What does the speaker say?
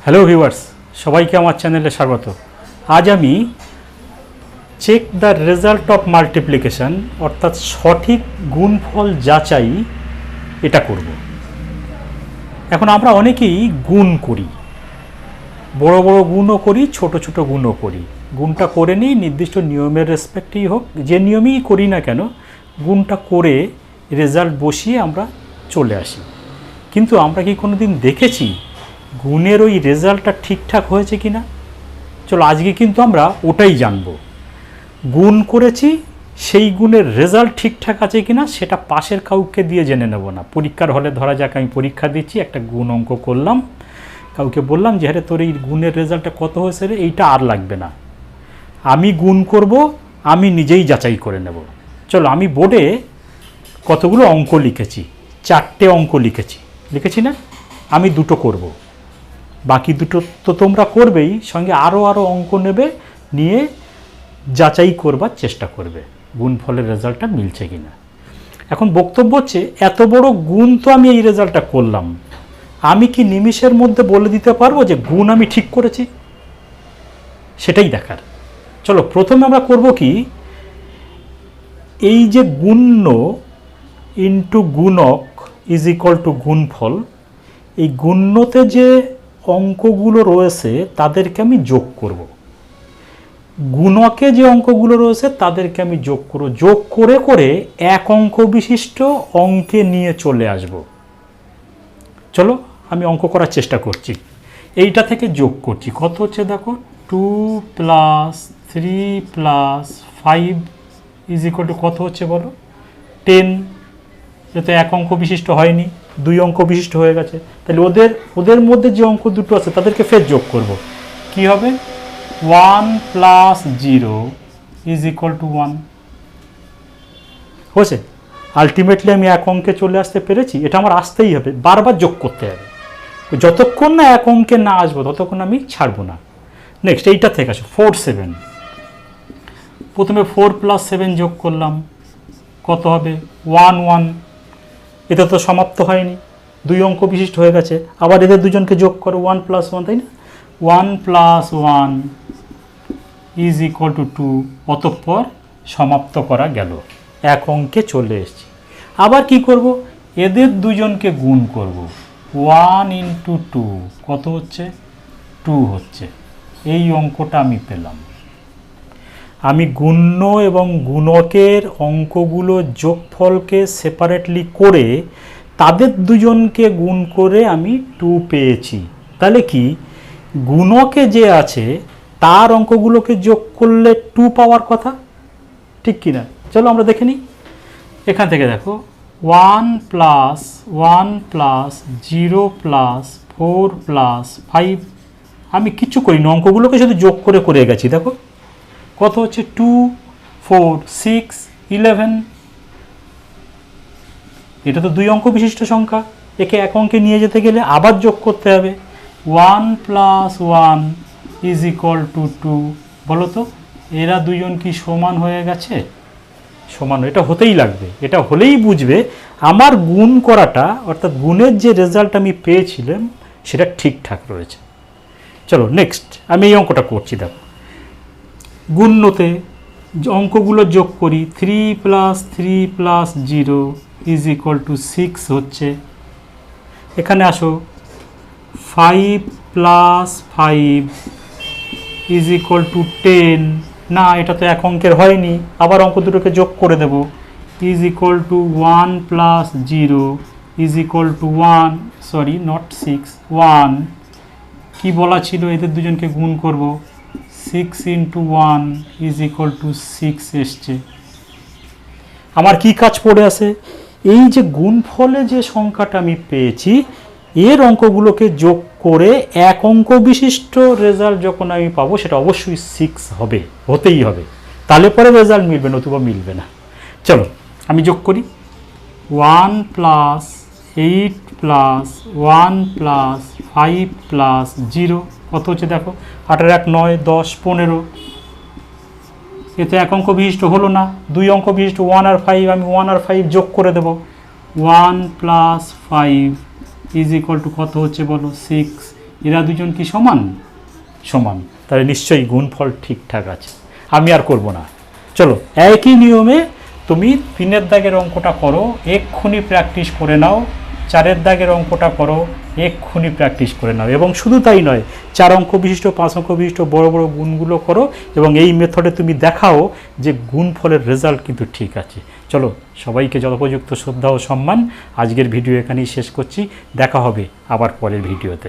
Hello viewers, সবাইকে আমার চ্যানেলে স্বাগত। আজ আমি check the result of multiplication অর্থাৎ সঠিক গুণফল যাচাই এটা করব। এখন আমরা অনেকেই গুণ করি, বড় বড় গুণও করি, ছোট ছোট গুণও করি। গুণটা করে নিই নির্দিষ্ট নিয়মের রেসপেক্টেই হোক, যে নিয়মেই করি না কেন, গুণটা করে রেজাল্ট বসিয়ে আমরা চলে আসি। কিন্তু আমরা কি কোনো দিন দেখেছি গুণের ওই রেজাল্টটা ঠিকঠাক হয়েছে কি না? চলো আজকে কিন্তু আমরা ওটাই জানব। গুণ করেছি, সেই গুণের রেজাল্ট ঠিকঠাক আছে কি না সেটা পাশের কাউকে দিয়ে জেনে নেব না। পরীক্ষার হলে ধরা যাক আমি পরীক্ষা দিচ্ছি, একটা গুণ অঙ্ক করলাম, কাউকে বললাম যে হ্যাঁ তোর এই গুণের রেজাল্টটা কত হয়েছে রে, এইটা আর লাগবে না, আমি গুণ করব, আমি নিজেই যাচাই করে নেব। চলো আমি বোর্ডে কতগুলো অঙ্ক লিখেছি, 4টে অঙ্ক লিখেছি না? আমি দুটো করব, বাকি দুটো তো তোমরা করবেই, সঙ্গে আরও অঙ্ক নেবে, নিয়ে যাচাই করবার চেষ্টা করবে গুণফলের রেজাল্টটা মিলছে কি না। এখন বক্তব্য হচ্ছে, এত বড় গুণ তো আমি এই রেজাল্টটা করলাম, আমি কি নিমিষের মধ্যে বলে দিতে পারবো যে গুণ আমি ঠিক করেছি? সেটাই দেখার। চলো প্রথমে আমরা করব কি, এই যে গুণ্য ইন্টু গুণক ইজ ইকুয়াল টু গুণফল, এই গুণ্যতে যে অঙ্কগুলো রয়েছে তাদেরকে আমি যোগ করব, গুণকে যে অঙ্কগুলো রয়েছে তাদেরকে আমি যোগ করব, যোগ করে করে এক অঙ্ক বিশিষ্ট অঙ্কে নিয়ে চলে আসব। চলো আমি অঙ্ক করার চেষ্টা করছি, এইটা থেকে যোগ করছি। কত হচ্ছে দেখো, 2 + 3 + 5 ইজ ইকুয়াল টু কত হচ্ছে বলো, 10। যাতে এক অঙ্ক বিশিষ্ট হয়নি, 2 অঙ্ক বিশিষ্ট হয়ে গেছে, তাহলে ওদের মধ্যে যে অঙ্ক দুটো আছে তাদেরকে ফের যোগ করব। কি হবে, 1 + 0 ইজ ইকুয়াল টু 1 হয়েছে। আলটিমেটলি আমি এক অঙ্কে চলে আসতে পেরেছি। এটা আমার আসতেই হবে, বারবার যোগ করতে হবে, যতক্ষণ না এক অঙ্কে না আসবো ততক্ষণ আমি ছাড়বো না। নেক্সট এইটা থেকে আসো, 4 7, প্রথমে 4 + 7 যোগ করলাম, কত হবে 1 1। এটা তো সমাপ্ত হয়নি, 2 অঙ্ক বিশিষ্ট হয়ে গেছে, আবার এদের দুজনকে যোগ করো, 1 + 1, তাই না? 1 + 1 ইজ ইকুয়াল টু 2। অতঃপর সমাপ্ত করা গেল, এক অঙ্কে চলে এসেছি। আবার কি করব, এদের দুজনকে গুণ করব, 1 × 2 কত হচ্ছে, 2 হচ্ছে। এই অঙ্কটা আমি পেলাম। আমি গুণ্য এবং গুণকের অঙ্কগুলো যোগফলকে সেপারেটলি করে তাদের দুজনকে গুণ করে আমি 2 পেয়েছি। তাহলে কি, গুণকে যে আছে তার অঙ্কগুলোকে যোগ করলে 2 পাওয়ার কথা, ঠিক কি না? চলো আমরা দেখে নিই। এখান থেকে দেখো, 1 + 1 + 0 + 4 + 5, আমি কিচ্ছু করিনি, অঙ্কগুলোকে শুধু যোগ করে করে গেছি। দেখো কত হচ্ছে, 2 4 6 11। এটা তো 2 অঙ্ক বিশিষ্ট সংখ্যা, একে এক অঙ্কে নিয়ে যেতে গেলে আবার যোগ করতে হবে। 1 + 1 ইজ ইকুয়াল টু 2। বলো তো এরা দুজন কি সমান হয়ে গেছে? সমান, এটা হতেই লাগবে, এটা হলেই বুঝবে আমার গুণ করাটা অর্থাৎ গুণের যে রেজাল্ট আমি পেয়েছিলাম সেটা ঠিকঠাক রয়েছে। চলো নেক্সট আমি এই অঙ্কটা করছি। দেখো গুণ্যতে অঙ্কগুলো যোগ করি, 3 + 3 + 0 ইজ ইকুয়াল টু 6 হচ্ছে। এখানে আসো, 5 + 5 ইজ ইকুয়াল টু 10। না, এটা তো এক অঙ্কের হয়নি, আবার অঙ্ক দুটোকে যোগ করে দেব, is equal to 1 + 0 is equal to 1, sorry not 6, 1। কি বলা ছিল, এদের দুজনকে গুণ করব, 6 × 1 ইজ ইকুয়াল টু 6 এসছে। আমার কি কাজ পড়ে আছে, এই যে গুণফলে যে সংখ্যাটা আমি পেয়েছি এর অঙ্কগুলোকে যোগ করে এক অঙ্ক বিশিষ্ট রেজাল্ট যখন আমি পাবো সেটা অবশ্যই 6 হবে, হতেই হবে, তাহলে পরে রেজাল্ট মিলবে, নতুবা মিলবে না। চলো আমি যোগ করি, 1 + 8 + 1 + 5 + 0 কত হচ্ছে দেখো, 8 × 1 9 10 15। এতে এক অঙ্ক বিশিষ্ট হলো না, 2 অঙ্ক বিশিষ্ট 1 আর 5, আমি 1 আর 5 যোগ করে দেব, 1 + 5 ইজ ইকুয়াল টু কত হচ্ছে বলো, 6 এরা দুজন কি সমান? সমান। তাহলে নিশ্চয়ই গুণফল ঠিকঠাক আছে, আমি আর করব না। চলো একই নিয়মে তুমি 3-এর দাগের অঙ্কটা করো, এক্ষুনি প্র্যাকটিস করে নাও। 4-এর দাগের অঙ্কটা করো, এক্ষুনি প্র্যাকটিস করে নাও। এবং শুধু তাই নয়, 4 অঙ্ক বিশিষ্ট 5 অঙ্ক বিশিষ্ট বড় বড় গুণগুলো করো, এবং এই মেথডে তুমি দেখাও যে গুণফলের রেজাল্ট কিন্তু ঠিক আছে। চলো সবাইকে যথোপযুক্ত শ্রদ্ধা ও সম্মান, আজকের ভিডিও এখানেই শেষ করছি। দেখা হবে আবার পরের ভিডিওতে।